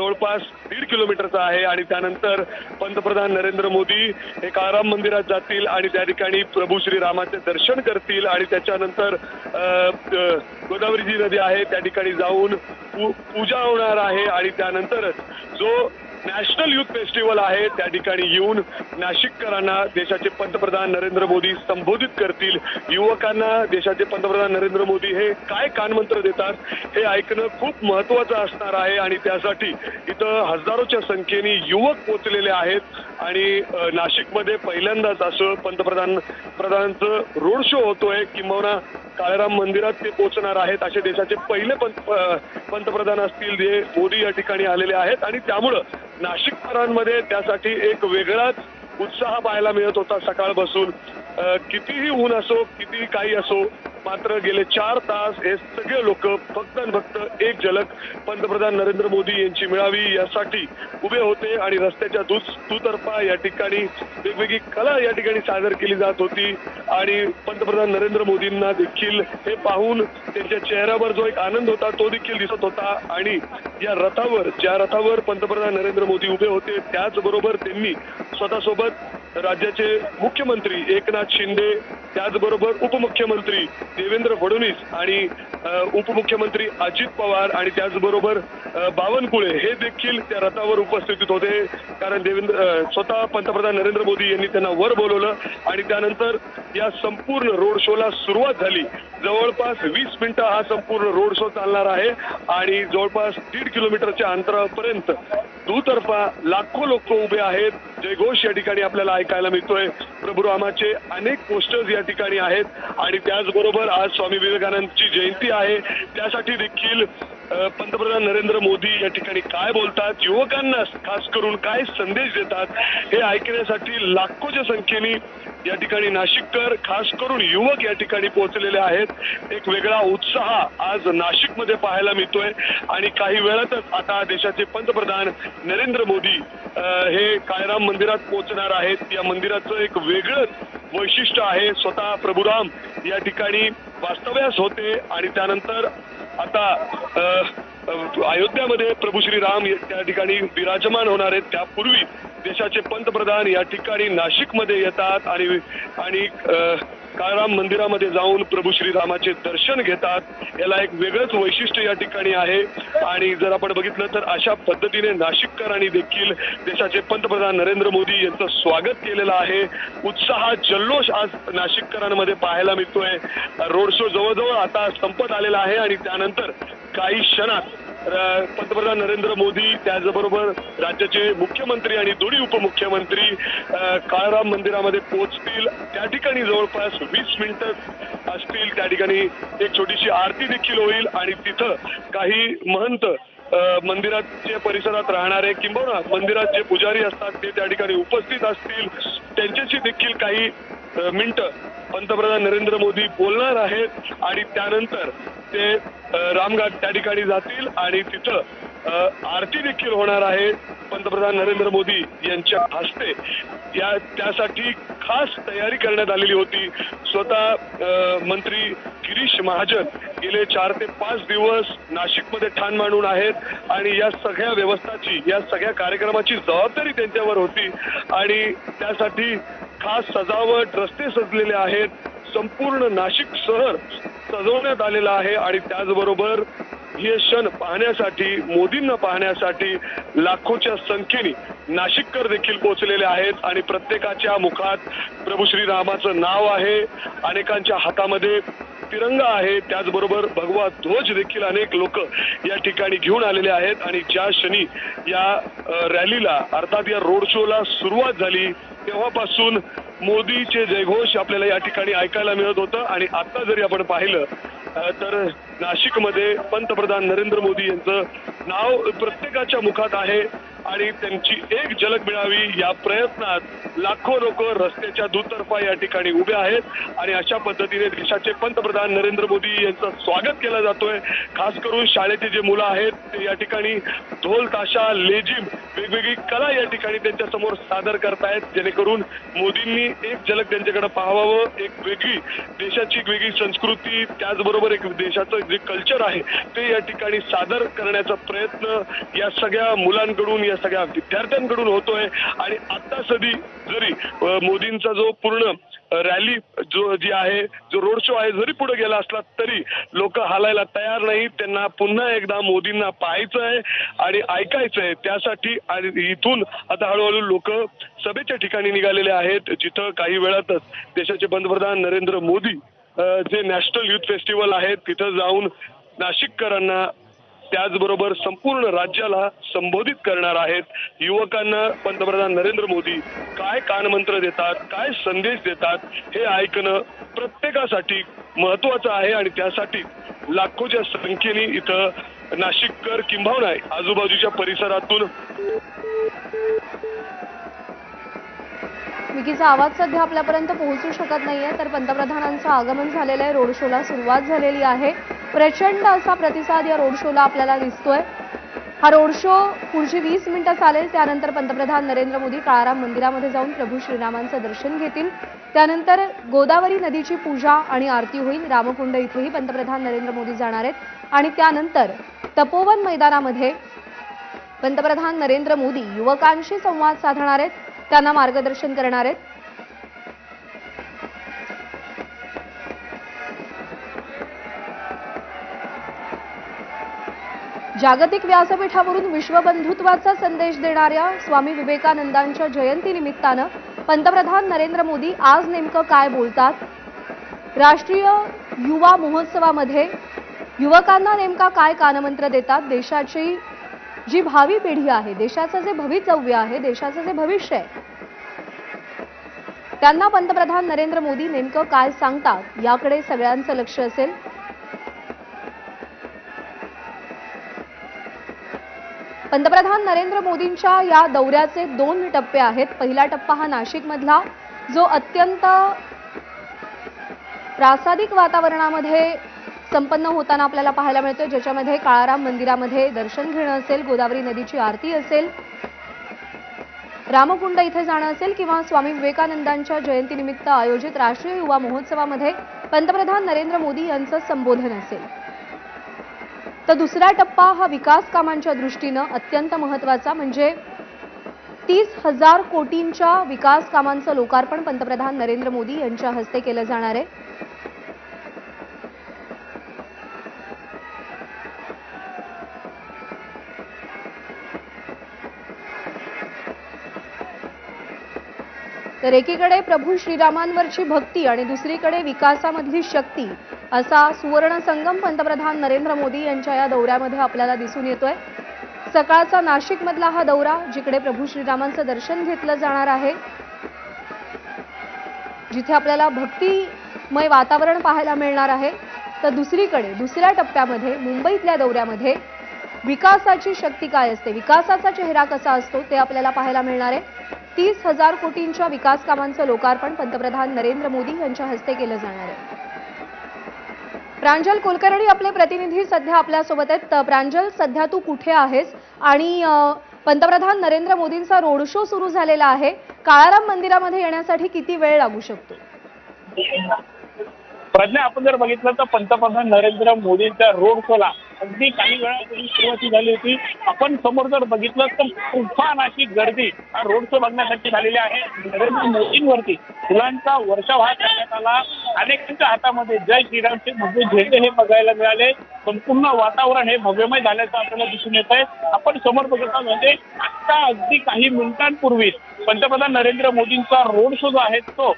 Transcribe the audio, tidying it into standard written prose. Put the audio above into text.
जवळपास 1.5 किलोमीटरचा आहे आणि त्यानंतर पंतप्रधान नरेंद्र मोदी हे काळाराम मंदिरात जातील आणि त्या ठिकाणी प्रभू श्रीरामाचे दर्शन करतील आणि त्याच्यानंतर गोदावरी जी नदी आहे त्या ठिकाणी जाऊन पूजा होणार आहे आणि त्यानंतरच जो नॅशनल युथ फेस्टिवल आहे त्या ठिकाणी येऊन नाशिककरांना देशाचे पंतप्रधान नरेंद्र मोदी संबोधित करतील। युवकांना देशाचे पंतप्रधान नरेंद्र मोदी हे काय कानमंत्र देतात हे ऐकणं खूप महत्त्वाचं असणार आहे आणि त्यासाठी इथं हजारोच्या संख्येने युवक पोहोचलेले आहेत आणि नाशिकमध्ये पहिल्यांदाच असं पंतप्रधानांचं रोड शो होतोय किंवा काळाराम मंदिरात ते पोहोचणार आहेत। असे देशाचे पहिले पंतप्रधान असतील जे मोदी या ठिकाणी आलेले आहेत आणि त्यामुळं नाशिककरांमध्ये त्यासाठी एक वेगळाच उत्साह पाहायला मिळत होता। सकाळ बसून कितीही ऊन असो कितीही काही असो मात्र गेले 4 तास हे सगळे लोक फक्त आणि फक्त एक झलक पंतप्रधान नरेंद्र मोदी यांची मिळावी यासाठी उभे होते आणि रस्त्याच्या दुतर्फा या ठिकाणी वेगवेगळी कला या ठिकाणी सादर केली जात होती आणि पंतप्रधान नरेंद्र मोदींना देखील हे पाहून त्यांच्या चेहऱ्यावर जो एक आनंद होता तो देखील दिसत होता आणि या रथावर ज्या रथावर पंतप्रधान नरेंद्र मोदी उभे होते त्याचबरोबर त्यांनी स्वतःसोबत राज्याचे मुख्यमंत्री एकनाथ शिंदे त्याचबरोबर उपमुख्यमंत्री देवेंद्र फडणवीस आणि उपमुख्यमंत्री अजित पवार आणि त्याचबरोबर बावनकुळे हे देखील त्या रथावर उपस्थित होते कारण स्वतः पंतप्रधान नरेंद्र मोदी यांनी त्यांना वर बोलवलं आणि त्यानंतर या संपूर्ण रोड शोला सुरुवात झाली। जवळपास 20 मिनिटं हा संपूर्ण रोड शो चालणार आहे आणि जवळपास 1.5 किलोमीटरच्या अंतरापर्यंत दुतर्फा लाखो लोक उभे आहेत। जयघोष या ठिकाणी आपल्याला ऐकायला मिळतोय। प्रभू रामाचे अनेक पोस्टर्स या ठिकाणी आहेत आणि त्याचबरोबर आज स्वामी विवेकानंदची जयंती आहे त्यासाठी देखील पंतप्रधान नरेंद्र मोदी या ठिकाणी काय बोलतात युवकांना खास करून काय संदेश देतात हे ऐकण्यासाठी लाखोच्या संख्येने या ठिकाणी नाशिककर खास करून युवक या ठिकाणी पोहोचलेले आहेत। एक वेगळा उत्साह आज नाशिकमध्ये पाहायला मिळतोय आणि काही वेळातच आता देशाचे पंतप्रधान नरेंद्र मोदी हे काळाराम मंदिरात पोहोचणार आहेत। या मंदिराचं एक वेगळंच वैशिष्ट्य आहे। स्वतः प्रभू राम या ठिकाणी वास्तव्यास होते आणि त्यानंतर आता अयोध्यामध्ये प्रभू श्रीराम त्या ठिकाणी विराजमान होणार आहेत। त्यापूर्वी देशाचे पंतप्रधान या ठिकाणी नाशिकमध्ये येतात आणि काळाराम मंदिरामध्ये जाऊन प्रभू श्रीरामाचे दर्शन घेतात। याला एक वेगळंच वैशिष्ट्य या ठिकाणी आहे आणि जर आपण बघितलं तर अशा पद्धतीने नाशिककरांनी देखील देशाचे पंतप्रधान नरेंद्र मोदी यांचं स्वागत केलेलं आहे। उत्साह जल्लोष आज नाशिककरांमध्ये पाहायला मिळतोय। रोड शो जवळजवळ आता संपत आलेला आहे आणि त्यानंतर काही क्षणात पंतप्रधान नरेंद्र मोदी त्याचबरोबर राज्याचे मुख्यमंत्री आणि दोन्ही उपमुख्यमंत्री काळाराम मंदिरामध्ये पोहोचतील। त्या ठिकाणी जवळपास 20 मिनिटं असतील। त्या ठिकाणी एक छोटीशी आरती देखील होईल आणि तिथं काही महंत मंदिराच्या परिसरात राहणारे किंवा मंदिरात जे पुजारी असतात ते त्या ठिकाणी उपस्थित असतील त्यांच्याशी देखील काही मिनिटं पंतप्रधान नरेंद्र मोदी बोलणार आहेत आणि त्यानंतर ते रामघाट त्या ठिकाणी जातील आणि तिथं आरती देखील होणार आहे पंतप्रधान नरेंद्र मोदी यांच्या हस्ते। त्यासाठी खास तयारी करण्यात आलेली होती। स्वतः मंत्री गिरीश महाजन गेले 4 ते 5 दिवस नाशिकमध्ये ठाण मांडून आहेत आणि या सगळ्या व्यवस्थाची या सगळ्या कार्यक्रमाची जबाबदारी त्यांच्यावर होती आणि त्यासाठी खास सजावट रस्ते सजलेले आहेत। संपूर्ण नाशिक शहर सजवण्यात आलेलं आहे आणि त्याचबरोबर हे क्षण पाहण्यासाठी मोदींना पाहण्यासाठी लाखोच्या संख्येने नाशिककर देखील पोहोचलेले आहेत आणि प्रत्येकाच्या मुखात प्रभू श्रीरामाचं नाव आहे। अनेकांच्या हातामध्ये तिरंगा आहे त्याचबरोबर भगवा ध्वज देखील अनेक लोक या ठिकाणी घेऊन आलेले आहेत आणि ज्या क्षणी या रॅलीला अर्थात या रोड शोला सुरुवात झाली तेव्हापासून मोदीचे जयघोष आपल्याला या ठिकाणी ऐकायला मिळत होतं आणि आता जरी आपण पाहिलं तर नाशिकमध्ये पंतप्रधान नरेंद्र मोदी यांचं नाव प्रत्येकाच्या मुखात आहे आणि त्यांची एक झलक मिळावी या प्रयत्नात लाखो लोक रस्त्याच्या दुतर्फा या ठिकाणी उभे आहेत आणि अशा पद्धतीने देशाचे पंतप्रधान नरेंद्र मोदी यांचं स्वागत केलं जातोय। खास करून शाळेचे जे मुलं आहेत ते या ठिकाणी ढोल ताशा लेझिम वेगवेगळी कला या ठिकाणी त्यांच्या समोर सादर करतायत, जेणेकरून मोदींनी एक झलक त्यांच्याकडे पाहावं, एक वेगळी देशाची एक वेगळी संस्कृती, त्याचबरोबर एक देशाचं जे कल्चर आहे ते या ठिकाणी सादर करण्याचा प्रयत्न या सगळ्या मुलांकडून, या सगळ्या विद्यार्थ्यांकडून होतोय। आणि आता सदी जरी मोदींचा जो पूर्ण रॅली जी आहे, जो रोड शो आहे, जरी पुढे गेला असला तरी लोक हालायला तयार नाही। त्यांना पुन्हा एकदा मोदींना पाहायचं आहे आणि ऐकायचं आहे, त्यासाठी आणि इथून आता हळूहळू लोक सभेच्या ठिकाणी निघालेले आहेत, जिथं काही वेळातच देशाचे पंतप्रधान नरेंद्र मोदी जे नॅशनल युथ फेस्टिवल आहे तिथं जाऊन नाशिककरांना त्याचबरोबर संपूर्ण राज्याला संबोधित करणार आहेत। युवकांना पंतप्रधान नरेंद्र मोदी काय कानमंत्र देतात, काय संदेश देतात हे ऐकणं प्रत्येकासाठी महत्त्वाचं आहे आणि त्यासाठी लाखोच्या संख्येने इथं नाशिककर किंबहुना आजूबाजूच्या परिसरातून विकीचा आवाज सध्या आपल्यापर्यंत पोहोचू शकत नाहीये, तर पंतप्रधानांचं आगमन झालेलं आहे, रोड शोला सुरुवात झालेली आहे। प्रचंड असा प्रतिसाद या रोड शोला आपल्याला दिसतोय। हा रोड शो पुढची 20 मिनिटं चालेल, त्यानंतर पंतप्रधान नरेंद्र मोदी काळाराम मंदिरामध्ये जाऊन प्रभू श्रीरामांचं दर्शन घेतील। त्यानंतर गोदावरी नदीची पूजा आणि आरती होईल। रामकुंड इथेही पंतप्रधान नरेंद्र मोदी जाणार आहेत आणि त्यानंतर तपोवन मैदानामध्ये पंतप्रधान नरेंद्र मोदी युवकांशी संवाद साधणार आहेत, त्यांना मार्गदर्शन करणार आहेत। जागतिक व्यासपीठावरून विश्वबंधुत्वाचा संदेश देणाऱ्या स्वामी विवेकानंदांच्या जयंती निमित्तानं पंतप्रधान नरेंद्र मोदी आज नेमकं काय बोलतात, राष्ट्रीय युवा महोत्सवामध्ये युवकांना नेमका काय कानमंत्र देतात, देशाची जी भावी पिढी आहे, देशाचं जे भवितव्य आहे, देशाचं जे भविष्य आहे, त्यांना पंतप्रधान नरेंद्र मोदी नेमकं काय सांगतात याकडे सगळ्यांचं लक्ष असेल। पंतप्रधान नरेंद्र मोदींच्या या दौऱ्याचे 2 टप्पे आहेत। पहिला टप्पा हा नाशिकमधला, जो अत्यंत प्रासादिक वातावरणामध्ये संपन्न होताना आपल्याला पाहायला मिळतो, ज्याच्यामध्ये काळाराम मंदिरामध्ये दर्शन घेणं असेल, गोदावरी नदीची आरती असेल, रामकुंड इथे जाणं असेल किंवा स्वामी विवेकानंदांच्या जयंतीनिमित्त आयोजित राष्ट्रीय युवा महोत्सवामध्ये पंतप्रधान नरेंद्र मोदी यांचं संबोधन असेल। तर दुसरा टप्पा हा विकास कामांच्या दृष्टीनं अत्यंत महत्त्वाचा, म्हणजे 30,000 कोटींच्या विकास कामांचं लोकार्पण पंतप्रधान नरेंद्र मोदी यांच्या हस्ते केलं जाणार आहे। तर एकीकडे प्रभू श्रीरामांवरची भक्ती आणि दुसरीकडे विकासामधली शक्ती, असा सुवर्ण संगम पंतप्रधान नरेंद्र मोदी यांच्या या दौऱ्यामध्ये आपल्याला दिसून येतोय। सकाळचा नाशिकमधला हा दौरा, जिकडे प्रभू श्रीरामांचं दर्शन घेतलं जाणार आहे, जिथे आपल्याला भक्तिमय वातावरण पाहायला मिळणार आहे, तर दुसरीकडे दुसऱ्या टप्प्यामध्ये मुंबईतल्या दौऱ्यामध्ये विकासाची शक्ती काय असते, विकासाचा चेहरा कसा असतो ते आपल्याला पाहायला मिळणार आहे। 30,000 कोटींच्या विकास कामांचं लोकार्पण पंतप्रधान नरेंद्र मोदी यांच्या हस्ते केलं जाणार आहे। प्रांजल कुलकर्णी आपले प्रतिनिधी सध्या आपल्या सोबत आहेत। प्रांजल, सध्या तू कुठे आहेस आणि पंतप्रधान नरेंद्र मोदींचा रोड शो सुरू झालेला आहे, काळाराम मंदिरामध्ये येण्यासाठी किती वेळ लागू शकतो? प्रज्ञा, आपण जर बघितलं तर पंतप्रधान नरेंद्र मोदींच्या रोड शोला अगदी काही वेळापूर्वी सुरुवात झाली होती। आपण समोर जर बघितलं तर तुफान अशी गर्दी हा रोड शो बघण्यासाठी झालेली आहे। नरेंद्र मोदींवरती फुलांचा वर्षाव हा करण्यात आला। अनेकांच्या हातामध्ये जय श्रीरामचे भव्य झेंडे हे बघायला मिळाले। संपूर्ण वातावरण हे भव्यमय झाल्याचं आपल्याला दिसून येत आहे। आपण समोर बघितलं म्हणजे आता अगदी काही मिनिटांपूर्वी पंतप्रधान नरेंद्र मोदींचा रोड शो जो आहे तो